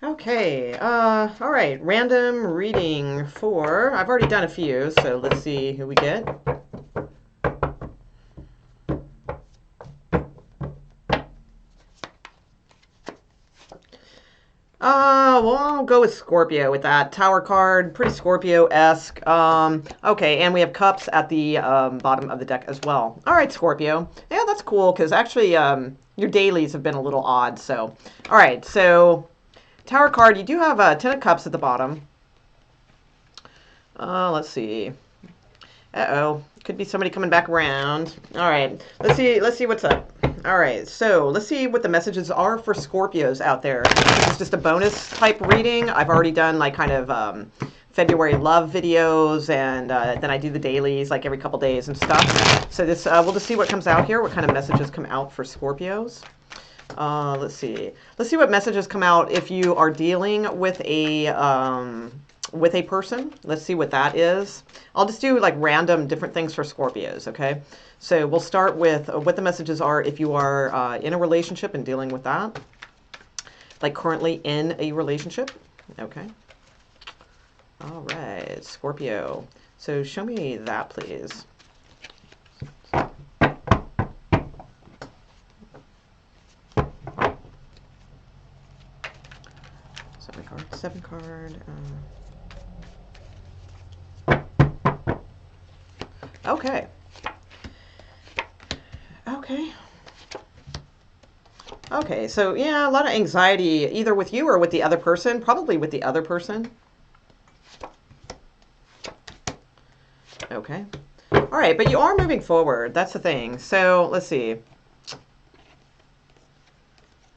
Okay, all right, random reading for, I've already done a few, so let's see who we get. Well, I'll go with Scorpio with that. Tower card, pretty Scorpio-esque. Okay, and we have cups at the bottom of the deck as well. All right, Scorpio. Yeah, that's cool, because actually your dailies have been a little odd, so. All right, so Tower card, you do have a Ten of Cups at the bottom. Let's see. Uh-oh. Could be somebody coming back around. All right. Let's see what's up. All right. So let's see what the messages are for Scorpios out there. This is just a bonus type reading. I've already done like kind of February love videos, and then I do the dailies like every couple days and stuff. So this we'll just see what comes out here. What kind of messages come out for Scorpios? Let's see. Let's see what messages come out if you are dealing with a person. Let's see what that is. I'll just do like random different things for Scorpios, okay? So we'll start with what the messages are if you are in a relationship and dealing with that. Like currently in a relationship, okay? All right, Scorpio. So show me that, please. Seven card. Okay. Okay. Okay, so yeah, a lot of anxiety either with you or with the other person, probably with the other person. Okay. All right, but you are moving forward. That's the thing. So let's see.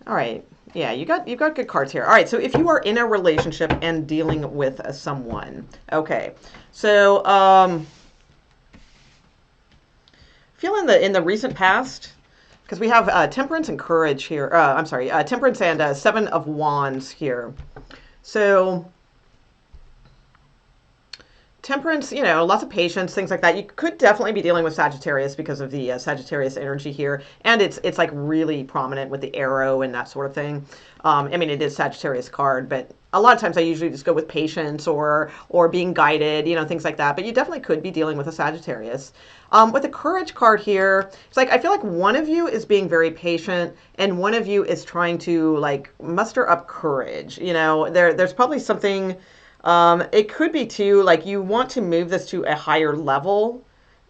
All right. Yeah, you've got good cards here. All right, so if you are in a relationship and dealing with someone, okay. So feel in the recent past, because we have Temperance and Courage here. I'm sorry, Temperance and Seven of Wands here. So Temperance, you know, lots of patience, things like that. You could definitely be dealing with Sagittarius because of the Sagittarius energy here, and it's like really prominent with the arrow and that sort of thing. I mean, it is Sagittarius card, but a lot of times I usually just go with patience or being guided, you know, things like that. But you definitely could be dealing with a Sagittarius. With the Courage card here, it's like I feel like one of you is being very patient and one of you is trying to like muster up courage. You know, there's probably something. It could be too, like you want to move this to a higher level.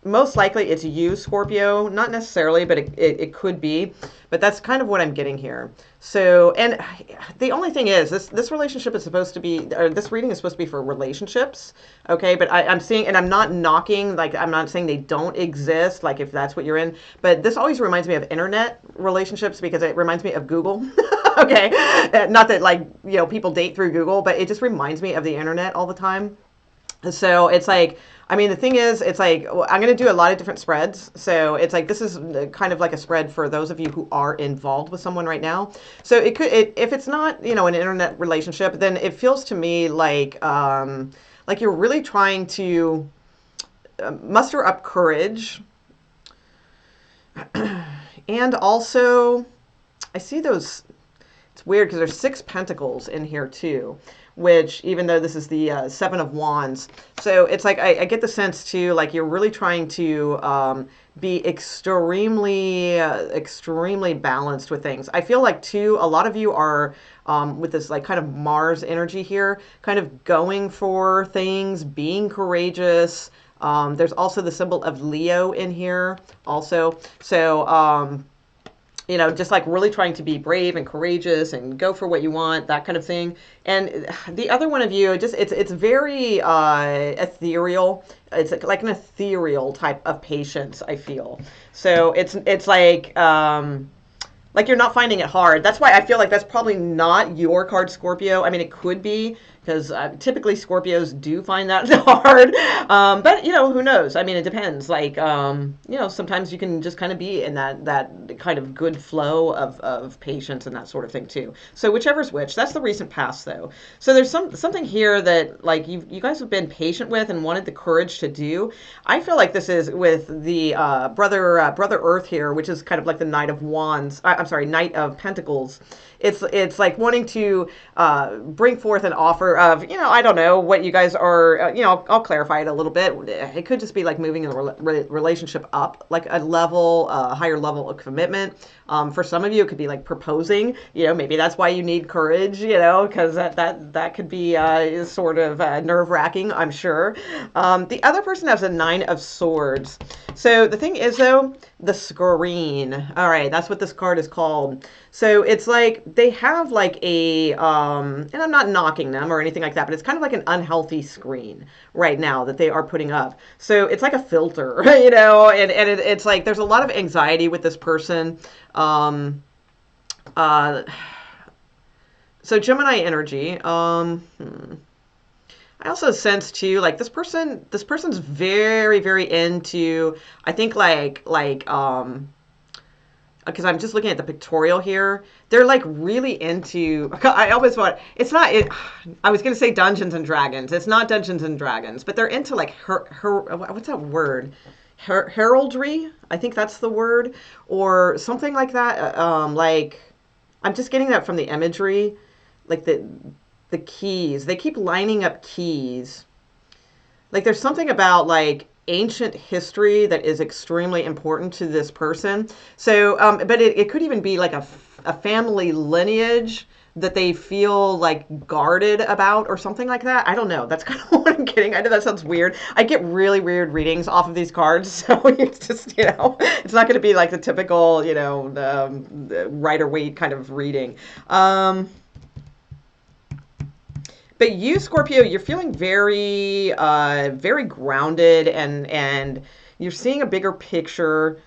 Most likely it's you, Scorpio. Not necessarily, but it could be. But that's kind of what I'm getting here. So, and the only thing is, this relationship is supposed to be, or this reading is supposed to be for relationships, okay? But I'm seeing, and I'm not knocking, like I'm not saying they don't exist, like if that's what you're in. But this always reminds me of internet relationships because it reminds me of Google. Okay, not that like, you know, people date through Google, but it just reminds me of the internet all the time. So it's like, I mean, the thing is, it's like, I'm going to do a lot of different spreads. So it's like, this is kind of like a spread for those of you who are involved with someone right now. So it could, if it's not, you know, an internet relationship, then it feels to me like you're really trying to muster up courage. And also, I see those. It's weird because there's 6 pentacles in here too, which even though this is the 7 of Wands, so it's like I get the sense too, like you're really trying to be extremely balanced with things. I feel like too, a lot of you are with this like kind of Mars energy here, kind of going for things, being courageous. There's also the symbol of Leo in here also. So you know, just like really trying to be brave and courageous and go for what you want, that kind of thing. And the other one of you, just it's very ethereal. It's like an ethereal type of patience, I feel. So it's like you're not finding it hard. That's why I feel like that's probably not your card, Scorpio. I mean, it could be, because typically Scorpios do find that hard. But, you know, who knows? I mean, it depends. Like, you know, sometimes you can just kind of be in that kind of good flow of patience and that sort of thing, too. So whichever's which. That's the recent past, though. So there's something here that, like, you guys have been patient with and wanted the courage to do. I feel like this is with the Brother Earth here, which is kind of like the Knight of Wands. I'm sorry, Knight of Pentacles. it's like wanting to bring forth an offer of, I don't know what you guys are, I'll clarify it a little bit. It could just be like moving the relationship up, like a level, a higher level of commitment. For some of you, it could be like proposing. Maybe that's why you need courage. Because that could be sort of nerve-wracking, I'm sure. The other person has a 9 of Swords. So the thing is, though, the screen. All right, that's what this card is called. So it's like they have like a, and I'm not knocking them or anything like that, but it's kind of like an unhealthy screen right now that they are putting up. So it's like a filter, it's like there's a lot of anxiety with this person. So Gemini energy. I also sense too, like this person's very, very into, I think because I'm just looking at the pictorial here. They're like really into, I always want, I was going to say Dungeons and Dragons. It's not Dungeons and Dragons, but they're into like what's that word? Heraldry? I think that's the word, or something like that. Like, I'm just getting that from the imagery, like the keys. They keep lining up keys. Like there's something about like ancient history that is extremely important to this person. So, but it could even be like a family lineage that they feel like guarded about or something like that. I don't know. That's kind of what I'm getting. I know that sounds weird. I get really weird readings off of these cards. So it's just, it's not going to be like the typical, Rider-Waite kind of reading. But you, Scorpio, you're feeling very, very grounded, and you're seeing a bigger picture,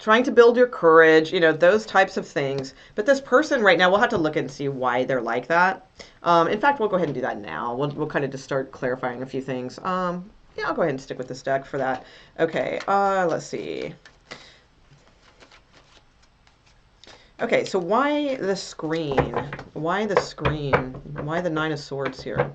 trying to build your courage, those types of things. But this person right now, we'll have to look and see why they're like that. In fact, we'll go ahead and do that now. We'll kind of just start clarifying a few things. Yeah, I'll go ahead and stick with this deck for that. Okay, let's see. Okay, so why the screen? Why the screen? Why the 9 of Swords here?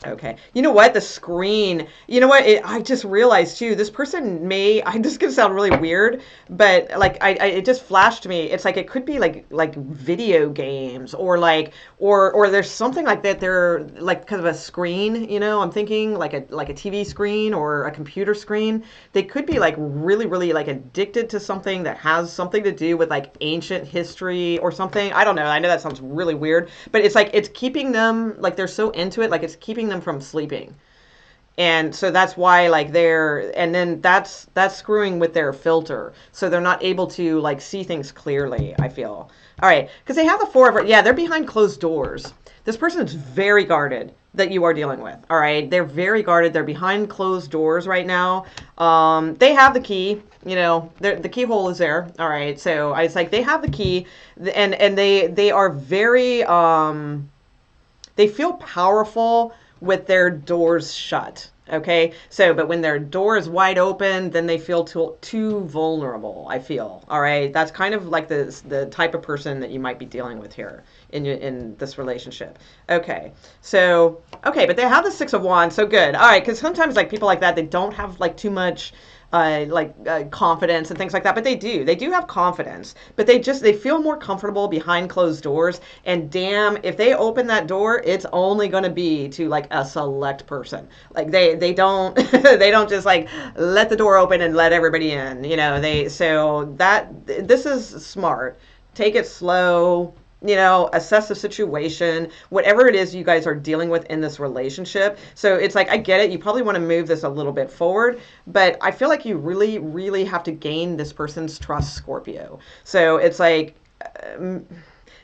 Okay. You know what? The screen. You know what? I just realized too, this person may, I'm just going to sound really weird, but like it just flashed to me. It's like it could be like video games, or like or there's something like that. They're like kind of a screen, I'm thinking like a TV screen or a computer screen. They could be like really, really like addicted to something that has something to do with like ancient history or something. I don't know. I know that sounds really weird, but it's like it's keeping them, like they're so into it, like it's keeping them from sleeping. And so that's why like and then that's screwing with their filter, so they're not able to like see things clearly, I feel. All right, because they have the 4 of, yeah, they're behind closed doors. This person is very guarded that you are dealing with. All right, they're very guarded. They're behind closed doors right now. They have the key, the keyhole is there. All right, so it's like they have the key, and they are very they feel powerful with their doors shut. Okay, so but when their door is wide open, then they feel too vulnerable, I feel. All right, that's kind of like the type of person that you might be dealing with here in this relationship. Okay, so but they have the 6 of Wands, so good. All right, because sometimes like people like that, they don't have like too much confidence and things like that, but they do have confidence, but they feel more comfortable behind closed doors. And damn, if they open that door, it's only going to be to like a select person. Like they don't they don't just like let the door open and let everybody in, so this is smart. Take it slow, assess the situation, whatever it is you guys are dealing with in this relationship. So it's like, I get it. You probably want to move this a little bit forward, but I feel like you really, really have to gain this person's trust, Scorpio. So it's like,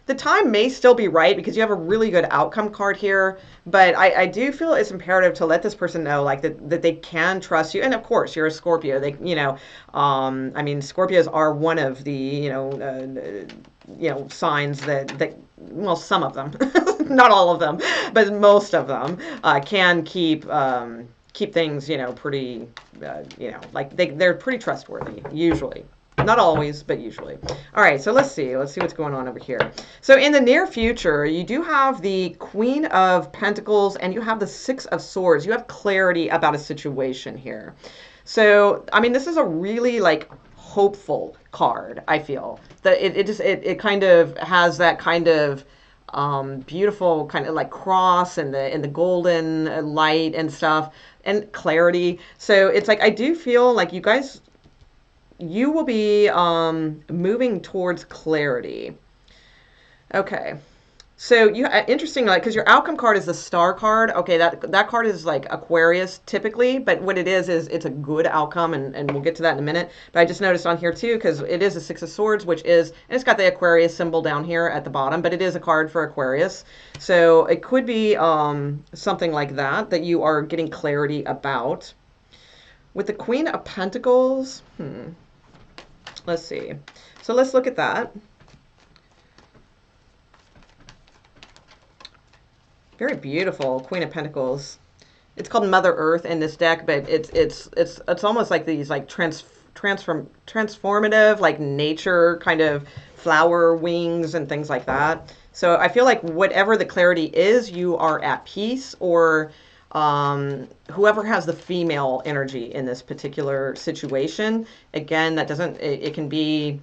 the time may still be right because you have a really good outcome card here, but I do feel it's imperative to let this person know like that they can trust you. And of course, you're a Scorpio. They, I mean, Scorpios are one of the, signs that well, some of them, not all of them, but most of them can keep things, pretty, like they're pretty trustworthy, usually. Not always, but usually. All right, so let's see what's going on over here. So in the near future, you do have the Queen of Pentacles and you have the 6 of Swords. You have clarity about a situation here. So, I mean, this is a really like hopeful card. I feel that it kind of has that kind of beautiful kind of like cross and the golden light and stuff and clarity. So it's like I do feel like you will be moving towards clarity. Okay. So you interesting, like, because your outcome card is the star card. Okay, that card is like Aquarius typically, but what it is it's a good outcome, and we'll get to that in a minute. But I just noticed on here too, because it is a Six of Swords, which is, and it's got the Aquarius symbol down here at the bottom, but it is a card for Aquarius. So it could be something like that you are getting clarity about. With the Queen of Pentacles, let's see. So let's look at that. Very beautiful Queen of Pentacles. It's called Mother Earth in this deck, but it's almost like these like transformative, like nature kind of flower wings and things like that. So I feel like whatever the clarity is, you are at peace, or whoever has the female energy in this particular situation. Again, that doesn't, it can be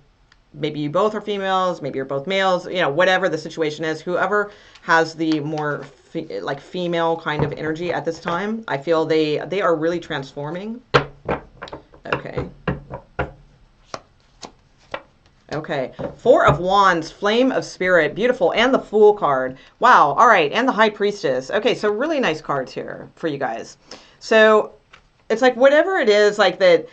maybe you both are females, maybe you're both males, you know, whatever the situation is, whoever has the more like female kind of energy at this time, I feel they are really transforming. Okay. Okay. Four of Wands, Flame of Spirit, beautiful, and the Fool card. Wow. All right, and the High Priestess. Okay, so really nice cards here for you guys. So it's like whatever it is, like that,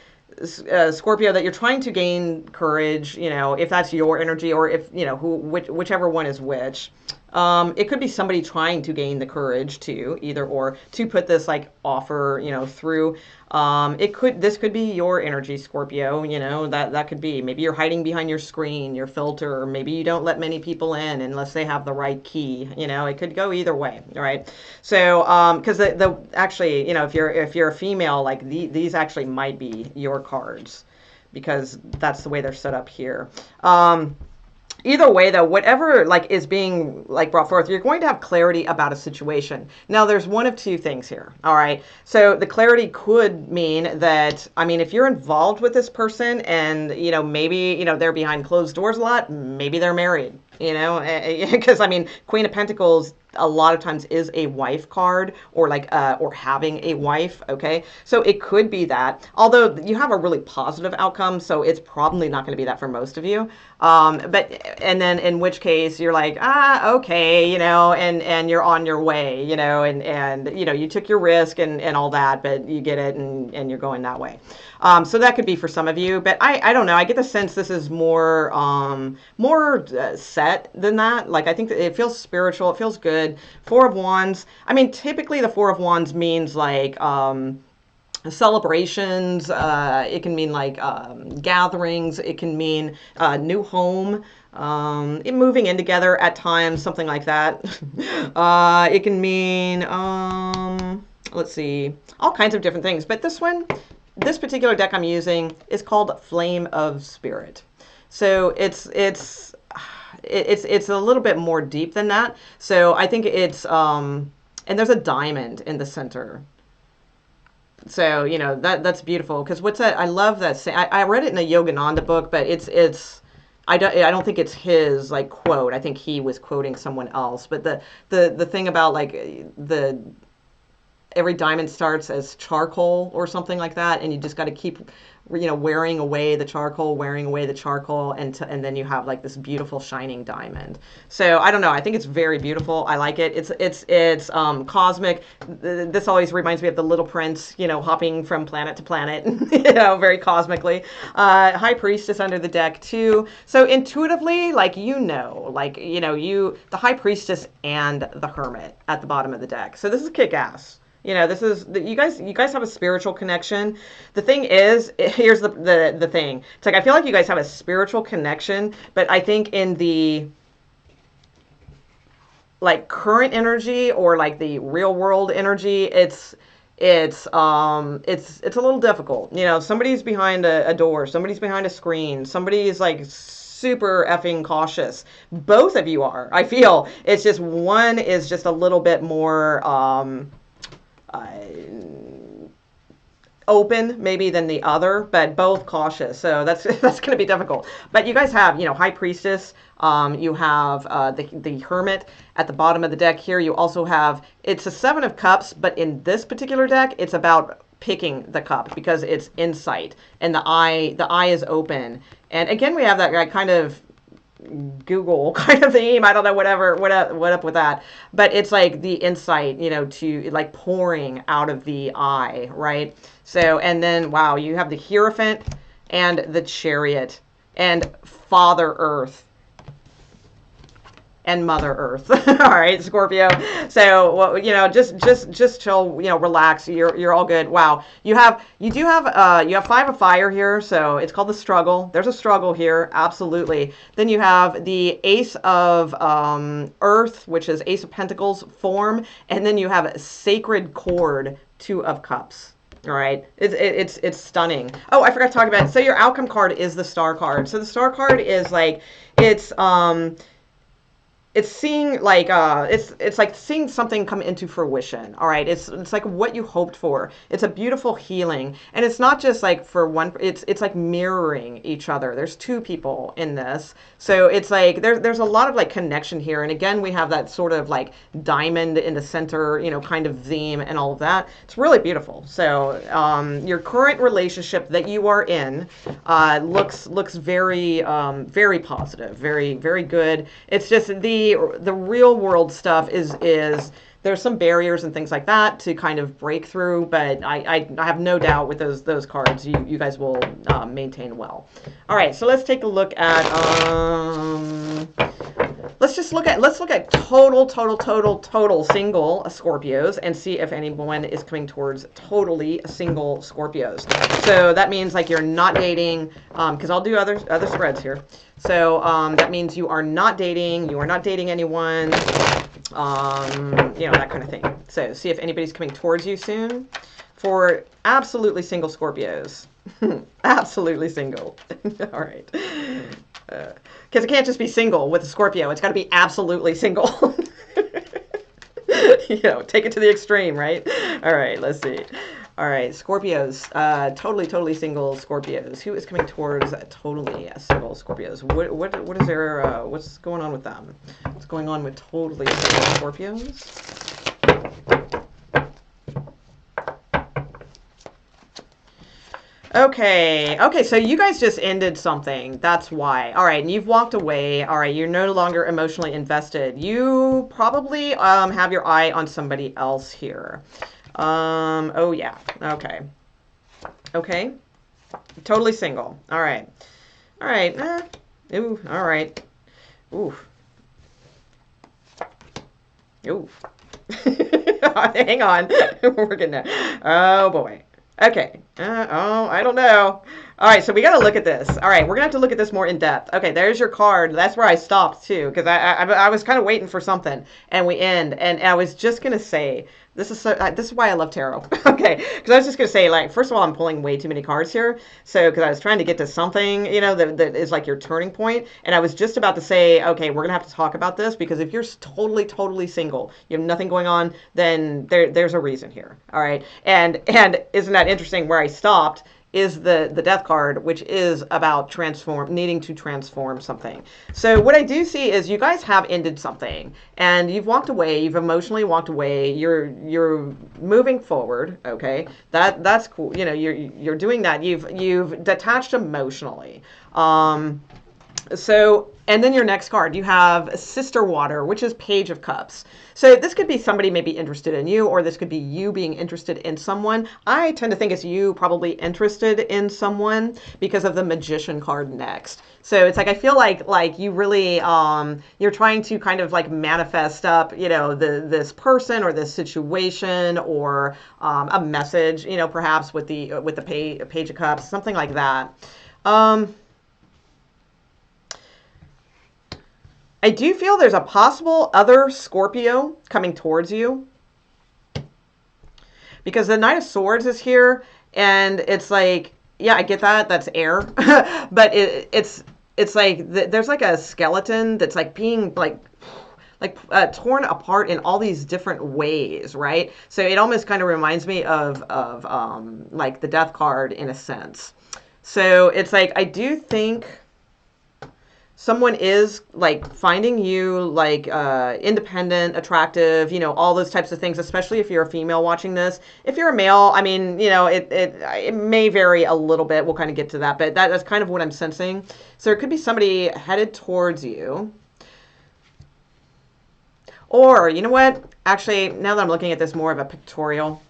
Scorpio, that you're trying to gain courage, you know, if that's your energy, or if, you know, whichever one is which. It could be somebody trying to gain the courage to either or to put this like offer, you know, through. This could be your energy, Scorpio, you know, that could be, maybe you're hiding behind your screen, your filter, or maybe you don't let many people in unless they have the right key, you know, it could go either way. All right. So, because the actually, you know, if you're a female, like these actually might be your cards because that's the way they're set up here. Either way, though, whatever like is being like brought forth, you're going to have clarity about a situation. Now, there's one of two things here. All right. So the clarity could mean that, I mean, if you're involved with this person and, you know, maybe, you know, they're behind closed doors a lot, maybe they're married, you know, because I mean, Queen of Pentacles a lot of times is a wife card, or like or having a wife. Okay, so it could be that, although you have a really positive outcome, so it's probably not going to be that for most of you. But and then in which case you're like, okay, you know, and you're on your way, you know, and you know, you took your risk and all that, but you get it, and you're going that way. So that could be for some of you, but I don't know. I get the sense this is more set than that. Like, I think that it feels spiritual. It feels good. Four of Wands. I mean, typically the Four of Wands means like celebrations. It can mean like gatherings. It can mean new home. Moving in together at times, something like that. It can mean let's see, all kinds of different things. But this particular deck I'm using is called Flame of Spirit. So it's a little bit more deep than that. So I think it's and there's a diamond in the center. So, you know, that's beautiful, because what's that? I love that. I read it in a Yogananda book, but I don't think it's his like quote. I think he was quoting someone else. But the thing about like every diamond starts as charcoal or something like that, and you just got to keep, you know, wearing away the charcoal, and then you have like this beautiful shining diamond. So I don't know, I think it's very beautiful. I like it. It's cosmic. This always reminds me of the Little Prince, you know, hopping from planet to planet, you know, very cosmically. High Priestess under the deck too. So intuitively, like, you know, the High Priestess and the Hermit at the bottom of the deck. So this is kick-ass. You know, this is, you guys have a spiritual connection. The thing is, here's the thing. It's like, I feel like you guys have a spiritual connection, but I think in the like current energy, or like the real world energy, it's a little difficult. You know, somebody's behind a door, somebody's behind a screen, somebody's like super effing cautious. Both of you are, I feel. It's just one is just a little bit more open maybe than the other, but both cautious. So that's that's going to be difficult. But you guys have, you know, High Priestess. You have the Hermit at the bottom of the deck here. You also have, it's a Seven of Cups, but in this particular deck, it's about picking the cup because it's insight and the eye is open. And again, we have that kind of Google kind of theme. I don't know, what up with that, but it's like the insight, you know, to like pouring out of the eye, right? So, and then wow, you have the Hierophant and the Chariot and Father Earth and Mother Earth. All right, Scorpio. So, well, you know, just chill, you know, relax. You're all good. Wow. You do have Five of Fire here, so it's called the struggle. There's a struggle here, absolutely. Then you have the Ace of Earth, which is Ace of Pentacles form, and then you have Sacred Cord, Two of Cups. All right, it's stunning. Oh, I forgot to talk about it. So your outcome card is the Star card. So the Star card is like it's seeing like it's like seeing something come into fruition. All right, it's like what you hoped for. It's a beautiful healing, and it's not just like for one. It's like mirroring each other. There's two people in this, so it's like there's a lot of like connection here. And again, we have that sort of like diamond in the center, you know, kind of theme and all of that. It's really beautiful. So your current relationship that you are in looks very very positive, very good. It's just the real world stuff is there's some barriers and things like that to kind of break through, but I have no doubt with those cards you guys will maintain well. All right, so let's take a look at let's look at total single Scorpios and see if anyone is coming towards totally single Scorpios. So that means like you're not dating, because I'll do other spreads here. So that means you are not dating anyone, you know, that kind of thing. So see if anybody's coming towards you soon for absolutely single Scorpios. Absolutely single. All right. Because it can't just be single with a Scorpio. It's got to be absolutely single. You know, take it to the extreme, right? All right, let's see. All right, Scorpios, totally single Scorpios. Who is coming towards totally single Scorpios? What is their, what's going on with them? What's going on with totally single Scorpios? Okay, so you guys just ended something. That's why. All right, and you've walked away. All right, you're no longer emotionally invested. You probably have your eye on somebody else here. Oh yeah, okay. Totally single. All right. Ooh, all right. Ooh. Hang on. We're getting there. Oh boy. Okay. I don't know. All right, so we got to look at this. All right, we're going to have to look at this more in depth. Okay, there's your card. That's where I stopped, too, because I was kind of waiting for something, and we end. And I was just going to say, this is why I love tarot. Okay, because I was just going to say, like, first of all, I'm pulling way too many cards here. So, because I was trying to get to something, you know, that is like your turning point. And I was just about to say, okay, we're going to have to talk about this, because if you're totally single, you have nothing going on, then there's a reason here. All right, and isn't that interesting where I stopped? Is the death card, which is about needing to transform something. So what I do see is you guys have ended something, and you've walked away. You've emotionally walked away. You're moving forward. Okay, that's cool. You know, you're doing that. You've detached emotionally. So, and then your next card, you have Sister Water, which is Page of Cups. So this could be somebody maybe interested in you, or this could be you being interested in someone. I tend to think it's you probably interested in someone because of the Magician card next. So it's like, I feel like you really, you're trying to kind of like manifest up, you know, this person or this situation, or a message, you know, perhaps with the Page of Cups, something like that. I do feel there's a possible other Scorpio coming towards you, because the Knight of Swords is here, and it's like, yeah, I get that, that's air, but it's like there's like a skeleton that's like being like torn apart in all these different ways, right? So it almost kind of reminds me of like the death card in a sense. So it's like I do think someone is like finding you like independent, attractive, all those types of things, especially if you're a female watching this. If you're a male, I mean, it may vary a little bit. We'll kind of get to that, but that's kind of what I'm sensing. So there could be somebody headed towards you. Or, you know what? Actually, now that I'm looking at this more of a pictorial.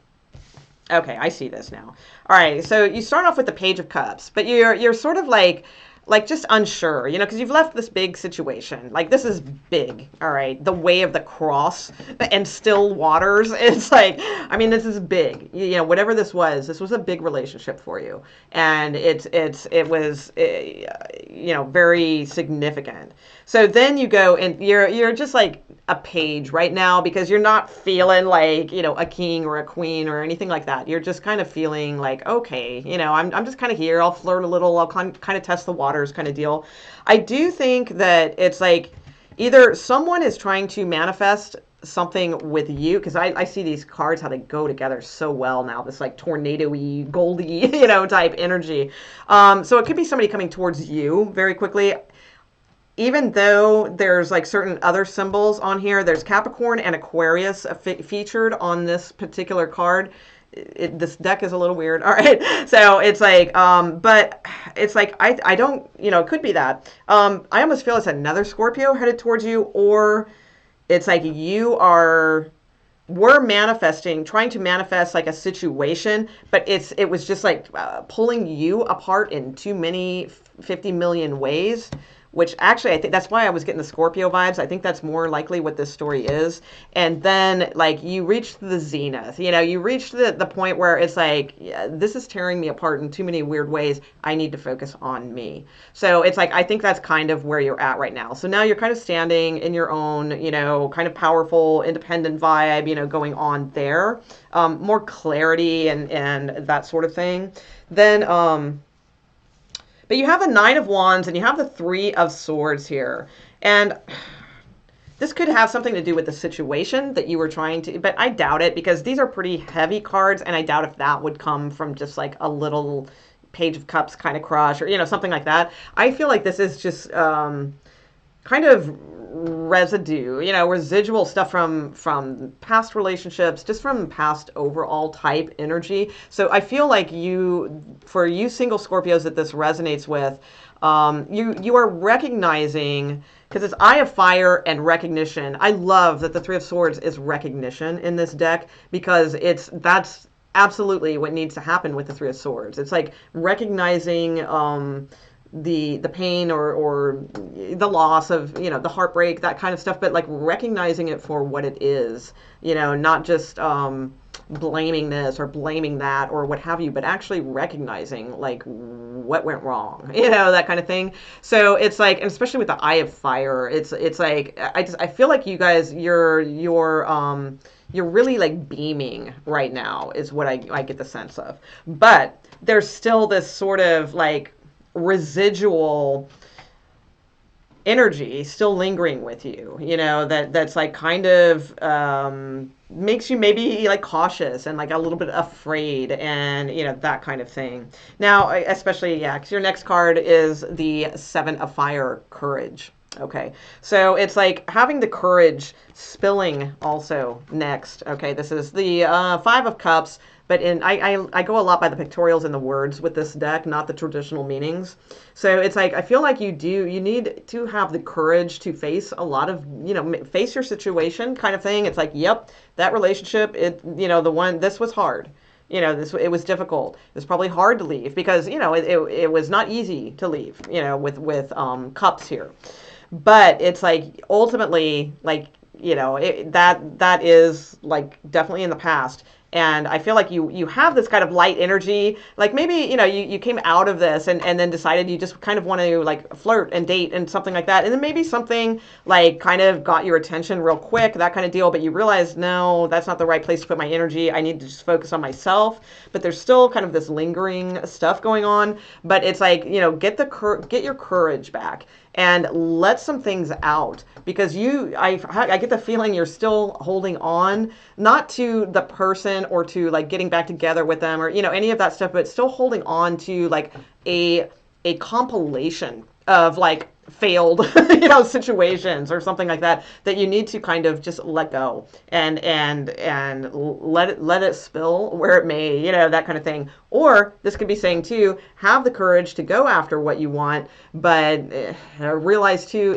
Okay, I see this now. All right, so you start off with the Page of Cups, but you're sort of like just unsure, because you've left this big situation. Like, this is big, all right? The way of the cross and still waters. It's like, I mean, this is big. Whatever this was a big relationship for you. And it was, very significant. So then you go and you're just like a page right now because you're not feeling like, a king or a queen or anything like that. You're just kind of feeling like, okay, I'm just kind of here. I'll flirt a little. I'll kind of test the waters kind of deal. I do think that it's like either someone is trying to manifest something with you, because I see these cards, how they go together so well now, this like tornado-y, goldy, type energy. So it could be somebody coming towards you very quickly. Even though there's like certain other symbols on here, there's Capricorn and Aquarius featured on this particular card. This deck is a little weird. All right. So it's like, but it's like, I don't, it could be that. I almost feel it's another Scorpio headed towards you, or it's like we're manifesting, trying to manifest like a situation, but it was just like pulling you apart in too many 50 million ways. Which actually, I think that's why I was getting the Scorpio vibes. I think that's more likely what this story is. And then, like, you reach the zenith. You reach the point where it's like, yeah, this is tearing me apart in too many weird ways. I need to focus on me. So it's like, I think that's kind of where you're at right now. So now you're kind of standing in your own, kind of powerful, independent vibe, going on there. More clarity and that sort of thing. Then, but you have the Nine of Wands and you have the Three of Swords here. And this could have something to do with the situation that you were trying to, but I doubt it because these are pretty heavy cards, and I doubt if that would come from just like a little Page of Cups kind of crush or, something like that. I feel like this is just kind of residue, residual stuff from past relationships, just from past overall type energy. So I feel like for you single Scorpios that this resonates with, you are recognizing, because it's Eye of Fire and recognition. I love that the Three of Swords is recognition in this deck because that's absolutely what needs to happen with the Three of Swords. It's like recognizing the pain or the loss of, the heartbreak, that kind of stuff, but like recognizing it for what it is, not just blaming this or blaming that or what have you, but actually recognizing like what went wrong, that kind of thing. So it's like, and especially with the Eye of Fire, it's like I feel like you guys you're really like beaming right now is what I get the sense of. But there's still this sort of like residual energy still lingering with you, that's like kind of makes you maybe like cautious and like a little bit afraid and that kind of thing. Now, especially, yeah, because your next card is the Seven of Fire, Courage. Okay, so it's like having the courage spilling also next. Okay, this is the Five of Cups, but I go a lot by the pictorials and the words with this deck, not the traditional meanings. So it's like I feel like you need to have the courage to face a lot of, face your situation kind of thing. It's like, yep, that relationship, this was hard. It was difficult. It was probably hard to leave because, it was not easy to leave, with cups here. But it's like ultimately, like, that is like definitely in the past. And I feel like you have this kind of light energy, like maybe, you came out of this and then decided you just kind of want to like flirt and date and something like that. And then maybe something like kind of got your attention real quick, that kind of deal. But you realize, no, that's not the right place to put my energy. I need to just focus on myself. But there's still kind of this lingering stuff going on. But it's like, get your courage back and let some things out, because I get the feeling you're still holding on, not to the person or to like getting back together with them or, any of that stuff, but still holding on to like a compilation of like failed situations or something like that you need to kind of just let go and let it spill where it may, that kind of thing. Or this could be saying too, have the courage to go after what you want, but realize too,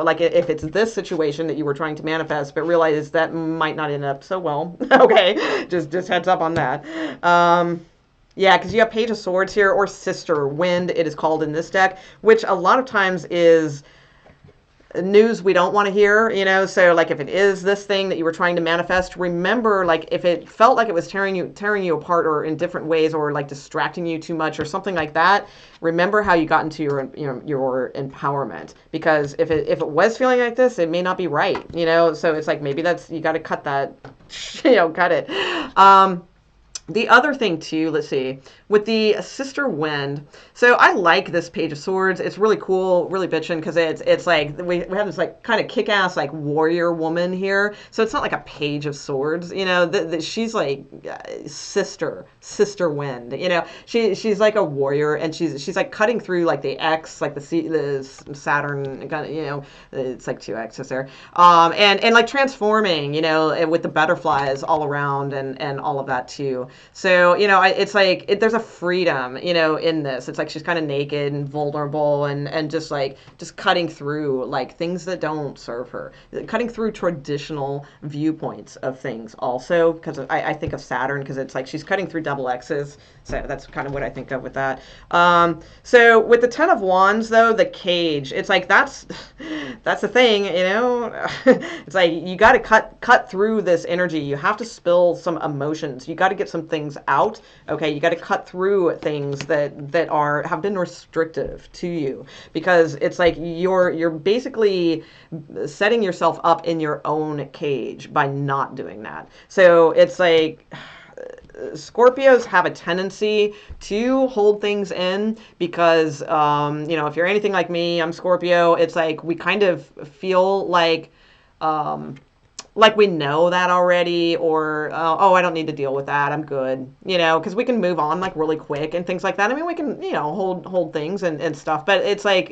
like if it's this situation that you were trying to manifest, but realize that might not end up so well. Okay, just heads up on that. Yeah, because you have Page of Swords here, or Sister Wind, it is called in this deck, which a lot of times is news we don't want to hear, so like if it is this thing that you were trying to manifest, remember, like if it felt like it was tearing you apart or in different ways, or like distracting you too much or something like that, remember how you got into your empowerment, because if it was feeling like this, it may not be right, so it's like maybe you got to cut that, cut it. The other thing too, let's see, with the Sister Wind, so I like this Page of Swords. It's really cool, really bitchin', because it's like we have this like kind of kick-ass like warrior woman here. So it's not like a Page of Swords, she's like Sister Wind, she's like a warrior, and she's like cutting through like the X, like the Saturn kind of, it's like 2 X's there, and like transforming, with the butterflies all around and all of that too. So, it's like there's a freedom, in this. It's like she's kind of naked and vulnerable and just cutting through like things that don't serve her, cutting through traditional viewpoints of things also, because I think of Saturn, because it's like she's cutting through double X's. So that's kind of what I think of with that. So with the Ten of Wands, though, the cage, it's like that's the thing, it's like you got to cut through this energy. You have to spill some emotions. You got to get some things out. Okay, you got to cut through things that have been restrictive to you, because it's like you're basically setting yourself up in your own cage by not doing that. So it's like Scorpios have a tendency to hold things in because, if you're anything like me, I'm Scorpio. It's like we kind of feel like we know that already, or oh, I don't need to deal with that, I'm good, because we can move on like really quick and things like that. I mean, we can hold things and stuff, but it's like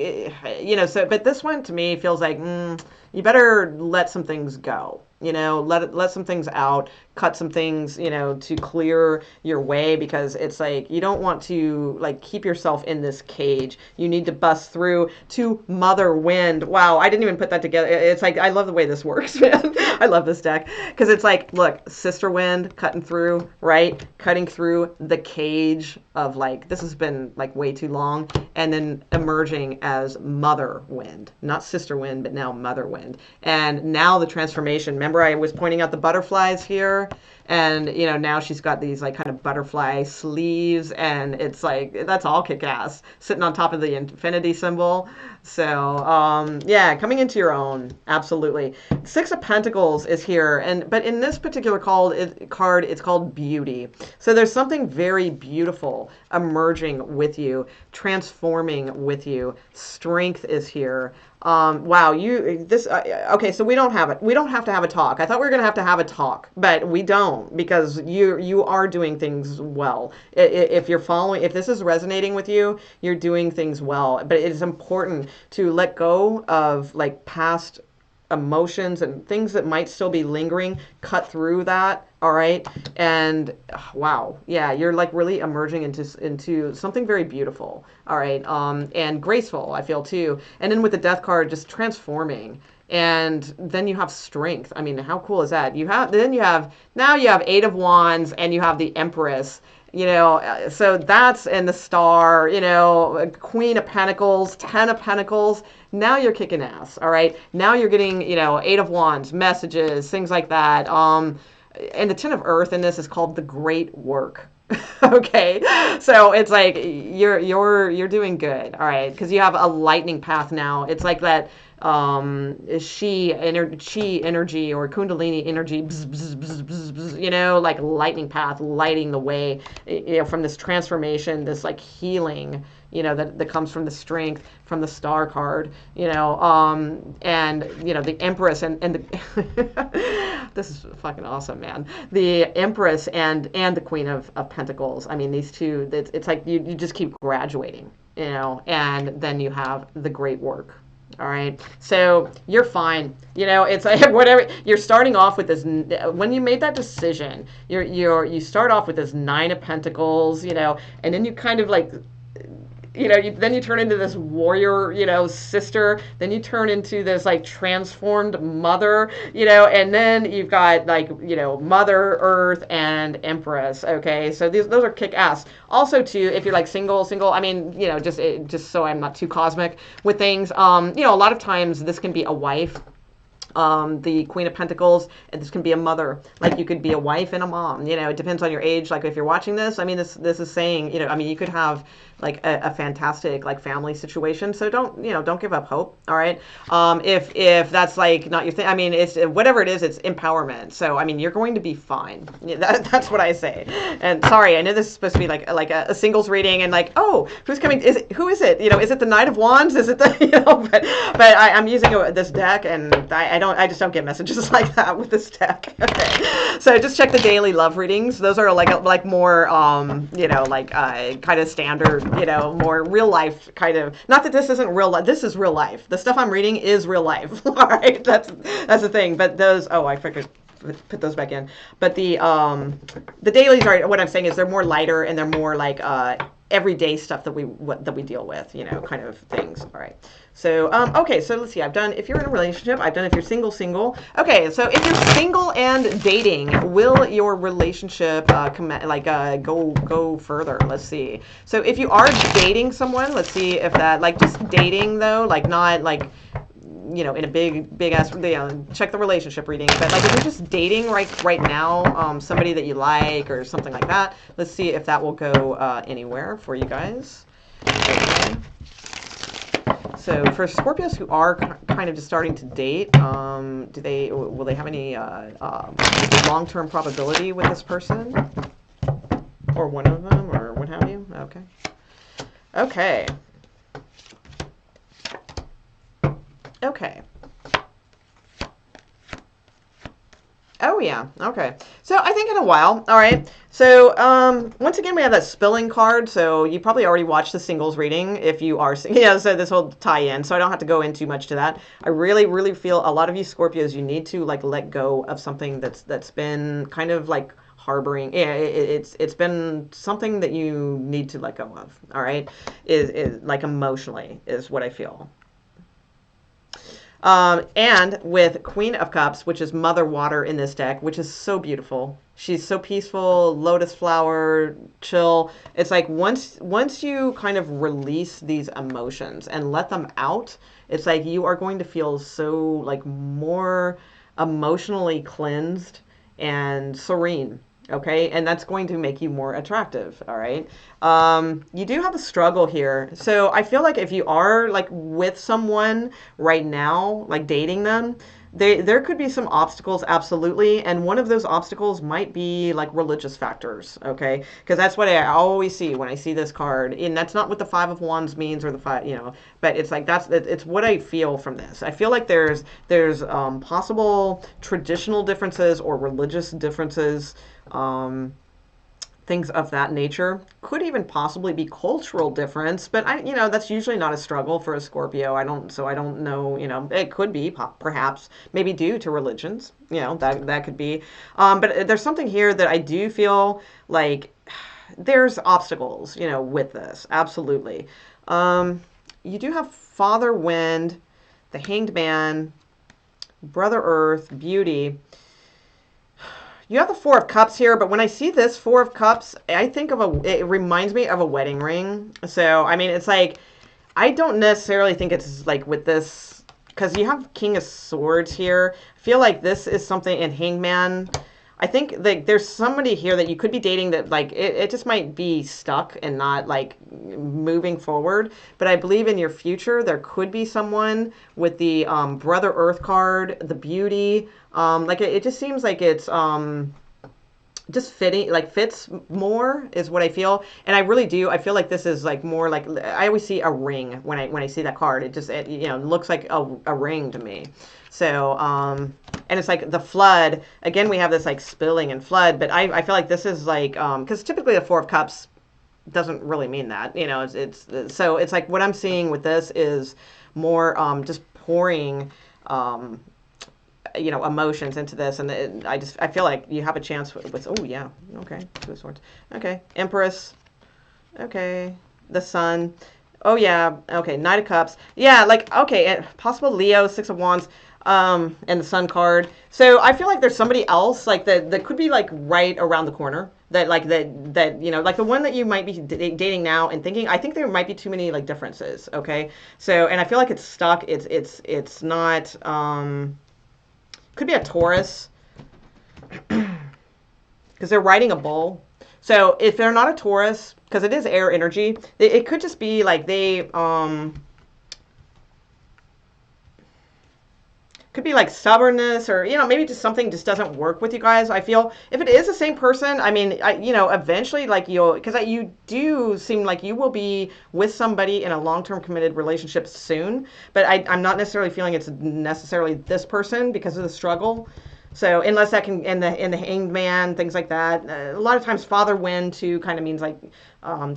so. But this one to me feels like you better let some things go. Let some things out, cut some things, to clear your way, because it's like you don't want to like keep yourself in this cage. You need to bust through to Mother Wind. Wow, I didn't even put that together. It's like I love the way this works, man. I love this deck, because it's like, look, Sister Wind cutting through, right? Cutting through the cage of like, this has been like way too long, and then emerging as Mother Wind, not Sister Wind, but now Mother Wind. And now the transformation. Remember, I was pointing out the butterflies here, and now she's got these like kind of butterfly sleeves, and it's like that's all kick-ass, sitting on top of the infinity symbol. So yeah, coming into your own, absolutely. Six of Pentacles is here, but in this particular card, it's called Beauty. So there's something very beautiful emerging with you, transforming with you. Strength is here. Wow, okay, so we don't have it. We don't have to have a talk. I thought we were going to have a talk, but we don't, because you are doing things well. If this is resonating with you, you're doing things well. But it is important to let go of like past emotions and things that might still be lingering, cut through that. All right. And wow. Yeah. You're like really emerging into something very beautiful. All right. And graceful, I feel too. And then with the Death card, just transforming. And then you have strength. I mean, how cool is that? Now you have Eight of Wands, and you have the Empress. So that's in the Star, Queen of Pentacles, 10 of Pentacles. Now you're kicking ass. All right. Now you're getting, Eight of Wands, messages, things like that. And the 10 of Earth in this is called the Great Work. Okay, so it's like you're doing good. All right, because you have a lightning path now. It's like that chi energy or kundalini energy, bzz, bzz, bzz, bzz, bzz, you know, like lightning path, lighting the way, you know, from this transformation, this like healing, you know, that comes from the strength, from the star card, you know, and, you know, the Empress and the, this is fucking awesome, man. The Empress and the Queen of Pentacles. I mean, these two, it's like you just keep graduating, you know, and then you have the great work. All right. So you're fine. You know, it's like whatever you're starting off with this, when you made that decision, you start off with this Nine of Pentacles, you know, and then you kind of like, you know, then you turn into this warrior, you know, sister. Then you turn into this like transformed mother, you know, and then you've got like, you know, Mother Earth and Empress. Okay, so those are kick ass. Also, too, if you're like single, I mean, you know, just so I'm not too cosmic with things. You know, a lot of times this can be a wife. The Queen of Pentacles, and this can be a mother. Like you could be a wife and a mom. You know, it depends on your age. Like if you're watching this, I mean, this is saying, you know, I mean, you could have like a fantastic like family situation. So don't give up hope. All right. If that's like not your thing, I mean, it's whatever it is, it's empowerment. So I mean, you're going to be fine. Yeah, that's what I say. And sorry, I know this is supposed to be like a singles reading, and like, oh, who's coming? Who is it? You know, is it the Knight of Wands? Is it the, you know? But I'm using this deck, and I just don't get messages like that with this deck. Okay. So just check the daily love readings. Those are like more you know, like kind of standard, you know, more real life kind of. Not that this isn't real life. This is real life. The stuff I'm reading is real life. All right. That's the thing. But those, oh, I forgot put those back in. But the dailies are, what I'm saying is they're more lighter, and they're more like everyday stuff that we deal with, you know, kind of things. All right. So, okay, so let's see. I've done if you're in a relationship. I've done if you're single. Okay, so if you're single and dating, will your relationship go further? Let's see. So if you are dating someone, let's see if that, like, just dating though, like not like, you know, in a big ass, you know, check the relationship reading. But like if you're just dating right now, somebody that you like or something like that, let's see if that will go anywhere for you guys. Okay. So for Scorpios who are kind of just starting to date, will they have any long-term probability with this person, or one of them, or what have you? Okay. Okay. Okay. Oh, yeah. Okay. So I think in a while. All right. So once again, we have that spilling card. So you probably already watched the singles reading if you are. Yeah, so this will tie in. So I don't have to go in too much to that. I really, really feel a lot of you Scorpios, you need to like let go of something that's been kind of like harboring. Yeah, it's been something that you need to let go of. All right. Is like emotionally is what I feel. And with Queen of Cups, which is Mother Water in this deck, which is so beautiful. She's so peaceful, lotus flower, chill. It's like once you kind of release these emotions and let them out, it's like you are going to feel so like more emotionally cleansed and serene. Okay, and that's going to make you more attractive. All right. You do have a struggle here. So I feel like if you are like with someone right now, like dating them, there could be some obstacles, absolutely. And one of those obstacles might be like religious factors. Okay, because that's what I always see when I see this card. And that's not what the Five of Wands means, or the five, you know, but it's like it's what I feel from this. I feel like there's possible traditional differences or religious differences. Things of that nature. Could even possibly be cultural difference, but you know, that's usually not a struggle for a Scorpio. I don't know, you know, it could be perhaps maybe due to religions, you know, that could be. But there's something here that I do feel like there's obstacles, you know, with this. Absolutely. You do have Father Wind, the Hanged Man, Brother Earth, Beauty. You have the Four of Cups here, but when I see this Four of Cups, I think of it reminds me of a wedding ring. So, I mean, it's like, I don't necessarily think it's like with this, because you have King of Swords here. I feel like this is something in Hangman. I think like there's somebody here that you could be dating that like it just might be stuck and not like moving forward. But I believe in your future there could be someone with the Brother Earth card, the Beauty. Like it just seems like it's just fitting, like fits more is what I feel. And I really do. I feel like this is like more like I always see a ring when I see that card. It just looks like a ring to me. So and it's like the flood again. We have this like spilling and flood, but I feel like this is like because typically the Four of Cups doesn't really mean that. It's so it's like what I'm seeing with this is more just pouring emotions into this, and I feel like you have a chance with oh yeah, okay, Two of Swords, okay, Empress, okay, the Sun, oh yeah, okay, Knight of Cups, yeah, like okay, possible Leo, Six of Wands, and the Sun card. So I feel like there's somebody else like that could be like right around the corner. That like that like the one that you might be dating now and thinking. I think there might be too many like differences. Okay, so and I feel like it's stuck. It's not. Could be a Taurus because they're riding a bull. So if they're not a Taurus, because it is air energy, it could just be like they could be like stubbornness or maybe just something just doesn't work with you guys. I feel if it is the same person, I mean eventually like because you do seem like you will be with somebody in a long-term committed relationship soon, but I'm not necessarily feeling it's necessarily this person because of the struggle. So unless that can in the Hanged Man, things like that, a lot of times father wind too kind of means like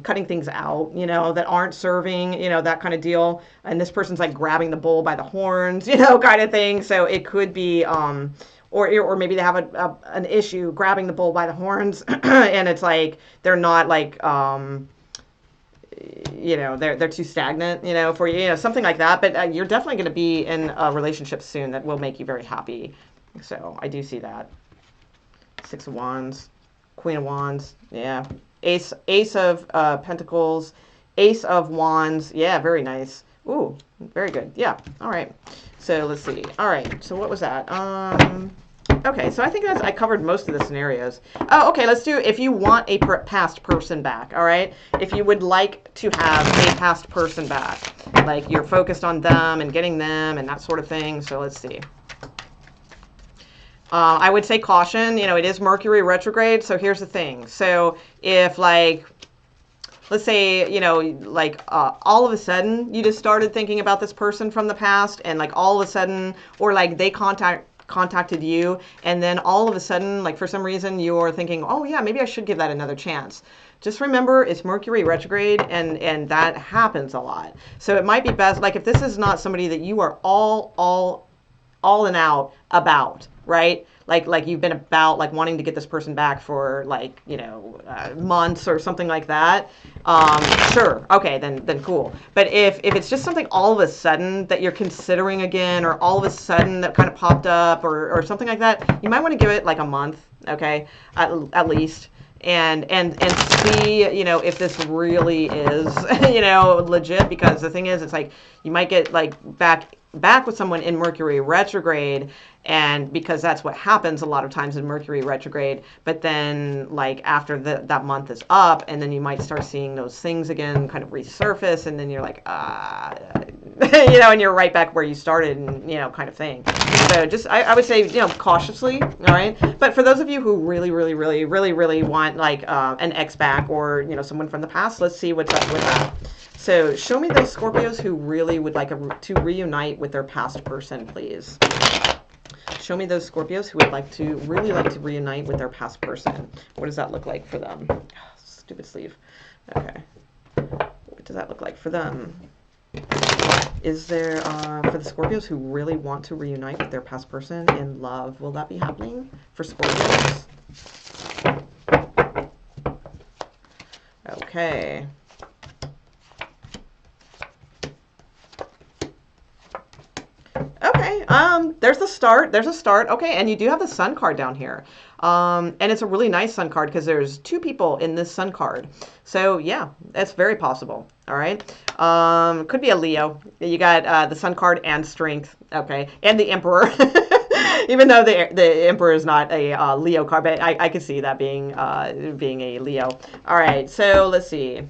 cutting things out, that aren't serving, that kind of deal. And this person's like grabbing the bull by the horns, kind of thing. So it could be, or maybe they have an issue grabbing the bull by the horns, and it's like they're not like, they're too stagnant, for you, something like that. But you're definitely going to be in a relationship soon that will make you very happy. So I do see that. Six of Wands, Queen of Wands, yeah. Ace of Pentacles, Ace of Wands, yeah, very nice. Ooh, very good. Yeah, all right. So let's see. All right, so what was that? Okay, so I think I covered most of the scenarios. Oh, okay, let's do if you want a past person back, all right? If you would like to have a past person back, like you're focused on them and getting them and that sort of thing. So let's see. I would say caution, it is Mercury retrograde. So here's the thing. So if like, let's say, all of a sudden you just started thinking about this person from the past and like all of a sudden, or like they contacted you and then all of a sudden, like for some reason you're thinking, oh yeah, maybe I should give that another chance. Just remember it's Mercury retrograde and that happens a lot. So it might be best, like if this is not somebody that you are all and out about, right? Like you've been about like wanting to get this person back for like, months or something like that. Sure. Okay. Then cool. But if it's just something all of a sudden that you're considering again, or all of a sudden that kind of popped up or something like that, you might want to give it like a month. Okay. At least. And see, if this really is, legit, because the thing is, it's like you might get like back with someone in Mercury retrograde, and because that's what happens a lot of times in Mercury retrograde, but then like after that month is up, and then you might start seeing those things again kind of resurface, and then you're like, and you're right back where you started, and kind of thing. So just I would say cautiously, all right. But for those of you who really want like an ex back, or someone from the past, let's see what's up with that. So show me those Scorpios who really would like to reunite with their past person, please. Show me those Scorpios who would really like to reunite with their past person. What does that look like for them? Oh, stupid sleeve. Okay. What does that look like for them? Is there, for the Scorpios who really want to reunite with their past person in love, will that be happening for Scorpios? Okay. Okay, there's the start. There's a start. Okay, and you do have the Sun card down here. And it's a really nice Sun card because there's two people in this Sun card. So yeah, that's very possible. All right. Could be a Leo. You got the Sun card and Strength. Okay, and the Emperor. Even though the Emperor is not a Leo card, but I could see that being being a Leo. All right, so let's see.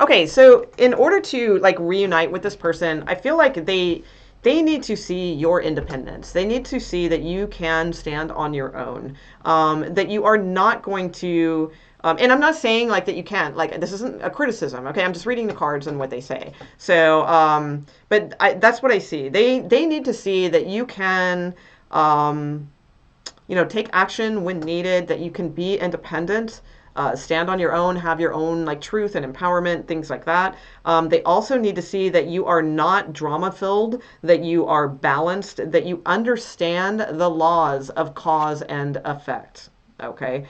Okay, so in order to like reunite with this person, I feel like they need to see your independence. They need to see that you can stand on your own. That you are not going to. And I'm not saying like that you can't. Like this isn't a criticism. Okay, I'm just reading the cards and what they say. So, that's what I see. They need to see that you can. Take action when needed, that you can be independent, stand on your own, have your own like truth and empowerment, things like that. They also need to see that you are not drama filled, that you are balanced, that you understand the laws of cause and effect. Okay.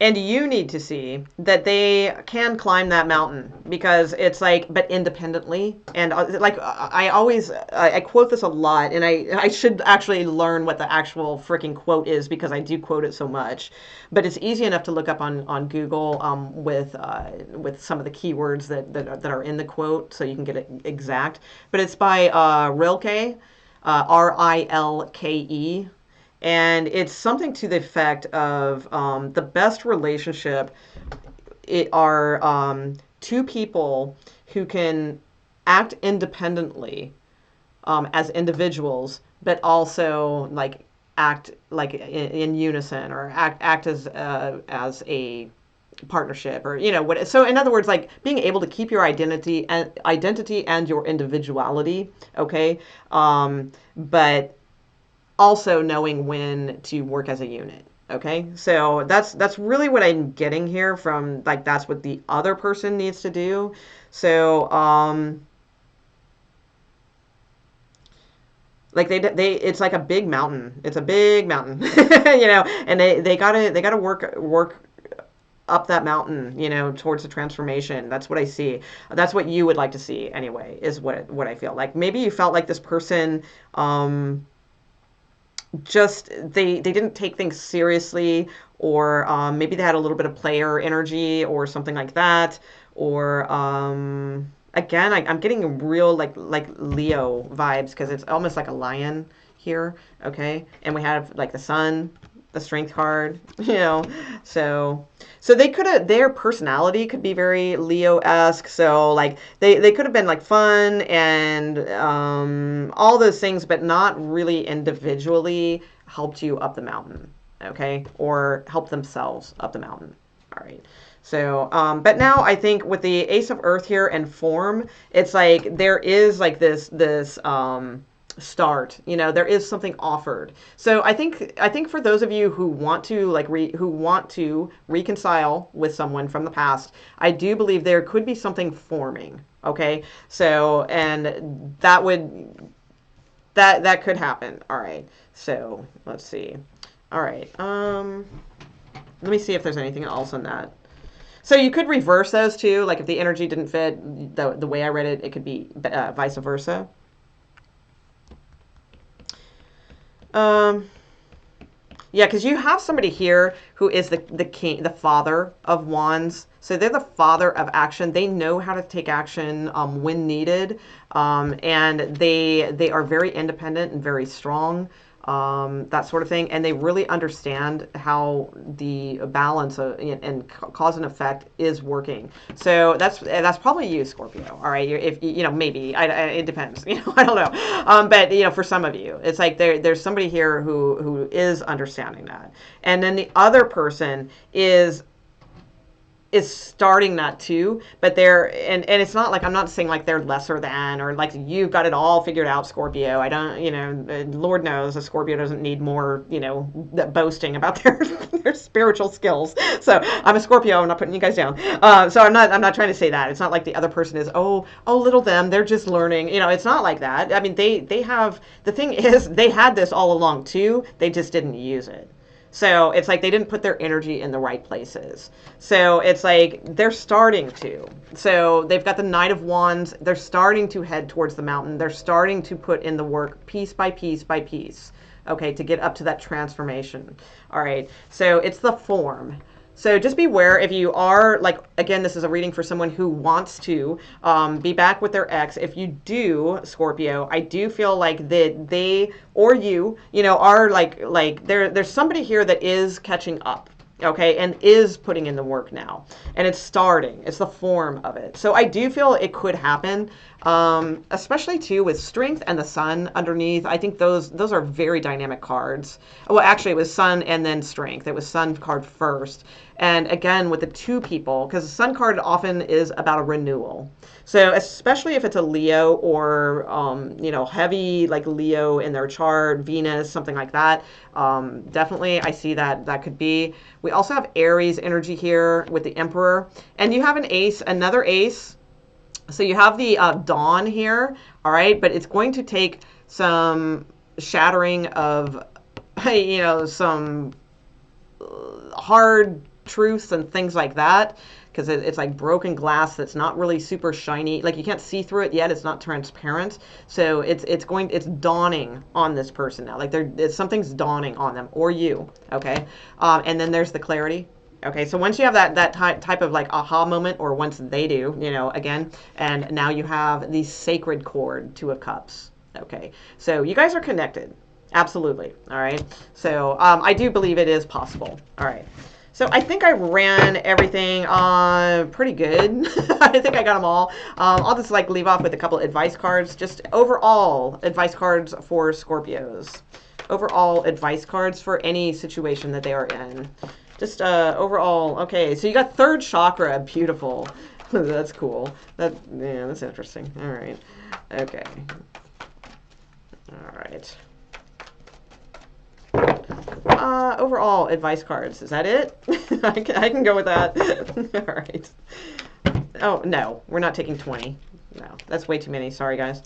And you need to see that they can climb that mountain because it's like, but independently. And like, I quote this a lot, and I should actually learn what the actual freaking quote is because I do quote it so much. But it's easy enough to look up on Google with some of the keywords that are in the quote so you can get it exact. But it's by Rilke, Rilke. And it's something to the effect of the best relationship are two people who can act independently as individuals, but also like act like in unison or act as a partnership or what. So in other words, like being able to keep your identity and your individuality, okay, but also knowing when to work as a unit. Okay, so that's really what I'm getting here from, like, that's what the other person needs to do. So like they it's like a big mountain. It's a big mountain, and they gotta work up that mountain, towards the transformation. That's what I see. That's what you would like to see anyway, is what I feel like. Maybe you felt like this person just they didn't take things seriously, or maybe they had a little bit of player energy or something like that, or again, I'm getting real like Leo vibes because it's almost like a lion here. Okay, and we have like the sun, the strength card, so they could have, their personality could be very Leo-esque. So like they could have been like fun and all those things, but not really individually helped you up the mountain, okay, or help themselves up the mountain. All right. So, but now I think with the Ace of Earth here and form, it's like there is like this start, there is something offered. So I think for those of you who want to reconcile with someone from the past, I do believe there could be something forming. Okay, so and that could happen. All right, so let's see. All right, let me see if there's anything else on that. So you could reverse those too, like if the energy didn't fit the way I read it, it could be vice versa. Yeah, because you have somebody here who is the king, the father of wands. So they're the father of action. They know how to take action when needed, and they are very independent and very strong. That sort of thing, and they really understand how the balance and cause and effect is working. So that's probably you, Scorpio. All right, if maybe it depends. I don't know. But for some of you, it's like there's somebody here who is understanding that, and then the other person is starting that too, but and it's not like, I'm not saying like they're lesser than, or like you've got it all figured out, Scorpio. I don't, Lord knows a Scorpio doesn't need more, boasting about their spiritual skills. So I'm a Scorpio, I'm not putting you guys down. So I'm not trying to say that. It's not like the other person is, oh, little them, they're just learning. It's not like that. I mean, they have, the thing is, they had this all along too, they just didn't use it. So it's like they didn't put their energy in the right places. So it's like they're starting to. So they've got the Knight of Wands. They're starting to head towards the mountain. They're starting to put in the work piece by piece by piece, okay, to get up to that transformation. All right. So it's the form. So just beware if you are, like, again, this is a reading for someone who wants to be back with their ex. If you do, Scorpio, I do feel like that they or you know, are like there's somebody here that is catching up. Okay, and is putting in the work now, and it's starting. It's the form of it. So I do feel it could happen, especially too with Strength and the Sun underneath. I think those are very dynamic cards. Well, actually, it was Sun and then Strength. It was Sun card first, and again with the two people, because the Sun card often is about a renewal. So especially if it's a Leo or, you know, heavy like Leo in their chart, Venus, something like that, definitely I see that could be. We also have Aries energy here with the Emperor. And you have an ace, another ace. So you have the Dawn here, all right? But it's going to take some shattering of, you know, some hard truths and things like that, because it's like broken glass that's not really super shiny. Like you can't see through it yet. It's not transparent. So it's dawning on this person now. Like something's dawning on them or you. Okay. And then there's the clarity. Okay. So once you have that type of like aha moment, or once they do, you know, again, and now you have the sacred cord, 2 of Cups. Okay. So you guys are connected. Absolutely. All right. So I do believe it is possible. All right. So I think I ran everything pretty good. I think I got them all. I'll just like leave off with a couple advice cards. Just overall advice cards for Scorpios. Overall advice cards for any situation that they are in. Just overall. Okay, so you got 3rd chakra. Beautiful. That's cool. Yeah, that's interesting. All right. Okay. All right. Overall advice cards. Is that it? I can go with that. All right. Oh, no. We're not taking 20. No, that's way too many. Sorry, guys.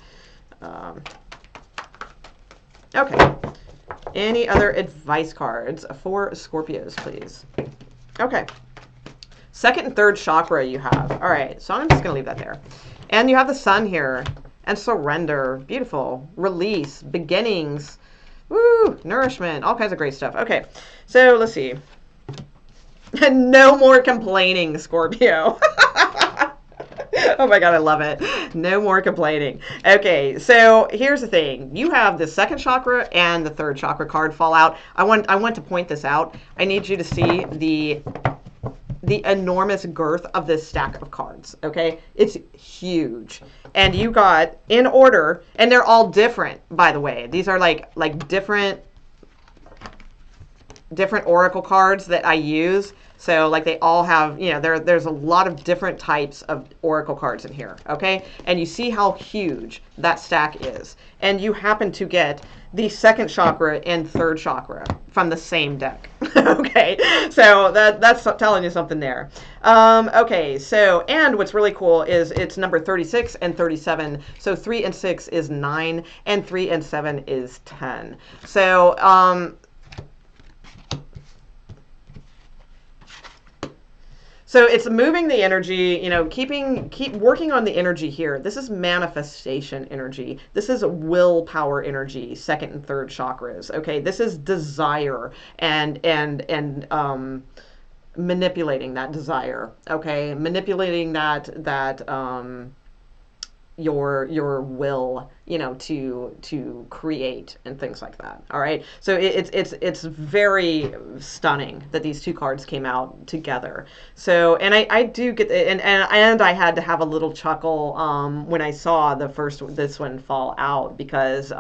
Okay. Any other advice cards for Scorpios, please? Okay. 2nd and 3rd chakra you have. All right. So I'm just going to leave that there. And you have the Sun here. And surrender. Beautiful. Release. Beginnings. Woo! Nourishment. All kinds of great stuff. Okay. So let's see. No more complaining, Scorpio. Oh my God, I love it. No more complaining. Okay, so here's the thing. You have the 2nd chakra and the 3rd chakra card fall out. I want to point this out. I need you to see the enormous girth of this stack of cards. Okay, it's huge. And you got in order, and they're all different, by the way. These are like different oracle cards that I use. So like they all have, you know, there's a lot of different types of oracle cards in here, okay? And you see how huge that stack is. And you happen to get the 2nd chakra and 3rd chakra from the same deck. Okay, so that's telling you something there. Okay, so, and what's really cool is it's number 36 and 37. So 3 and 6 is 9, and 3 and 7 is 10. So, so it's moving the energy, you know, keep working on the energy here. This is manifestation energy. This is willpower energy, 2nd and 3rd chakras. Okay, this is desire and manipulating that desire. Okay, manipulating your will, you know, to create and things like that. All right, so it's very stunning that these 2 cards came out together. So, and I do get and I had to have a little chuckle when I saw this one fall out, because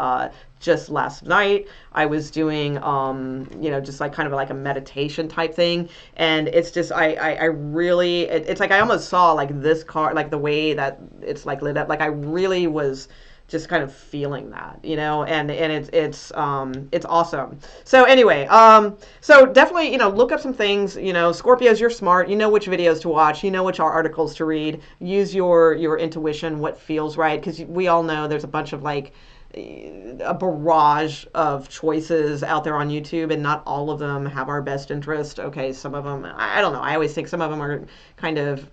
just last night I was doing you know, just like kind of like a meditation type thing, and it's just I really it's like I almost saw like this card, like the way that it's like lit up, like I really was just kind of feeling that, you know, and it's awesome. So anyway, so definitely, you know, look up some things, you know, Scorpios, you're smart, you know which videos to watch, you know which articles to read, use your intuition, what feels right, because we all know there's a bunch of like a barrage of choices out there on YouTube, and not all of them have our best interest. Okay, some of them, I don't know, I always think some of them are kind of,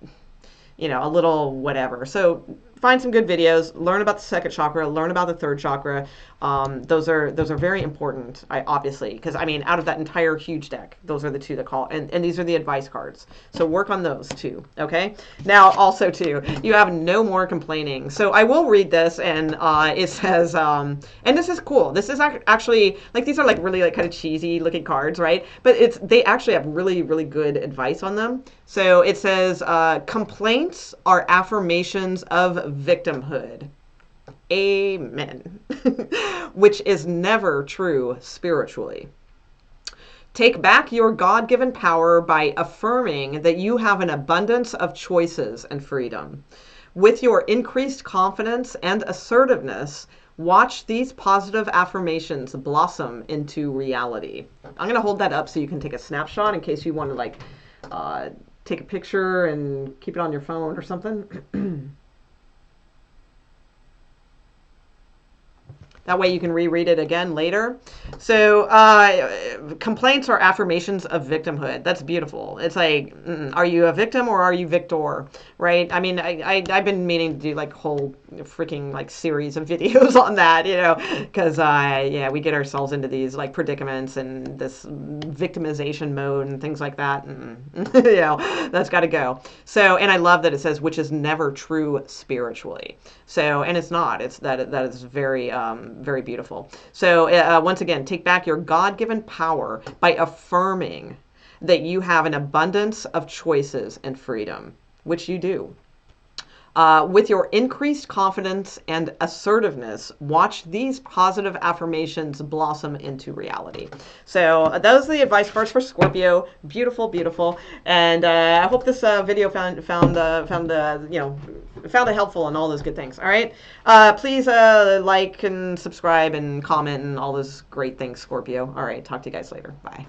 you know, a little whatever. So find some good videos, learn about the second chakra, learn about the third chakra. Those are very important, obviously, because I mean, out of that entire huge deck, those are the two that call, and these are the advice cards. So work on those too. Okay. Now, also too, you have no more complaining. So I will read this, and it says, and this is cool. This is actually like, these are like really like kind of cheesy looking cards, right? But they actually have really, really good advice on them. So it says, complaints are affirmations of victimhood. Amen. Which is never true spiritually. Take back your God-given power by affirming that you have an abundance of choices and freedom. With your increased confidence and assertiveness, watch these positive affirmations blossom into reality. I'm going to hold that up so you can take a snapshot in case you want to like take a picture and keep it on your phone or something. That way you can reread it again later. So complaints are affirmations of victimhood. That's beautiful. It's like, are you a victim or are you victor? Right? I mean, I've been meaning to do like whole freaking like series of videos on that, you know, because yeah, we get ourselves into these like predicaments and this victimization mode and things like that. You know, that's got to go. So, and I love that it says, which is never true spiritually. So, and it's not. It's that is very very beautiful. So once again, take back your God-given power by affirming that you have an abundance of choices and freedom, which you do. With your increased confidence and assertiveness, watch these positive affirmations blossom into reality. So those are the advice cards for Scorpio. Beautiful, beautiful. And I hope this video found it helpful and all those good things. All right. Please like and subscribe and comment and all those great things, Scorpio. All right. Talk to you guys later. Bye.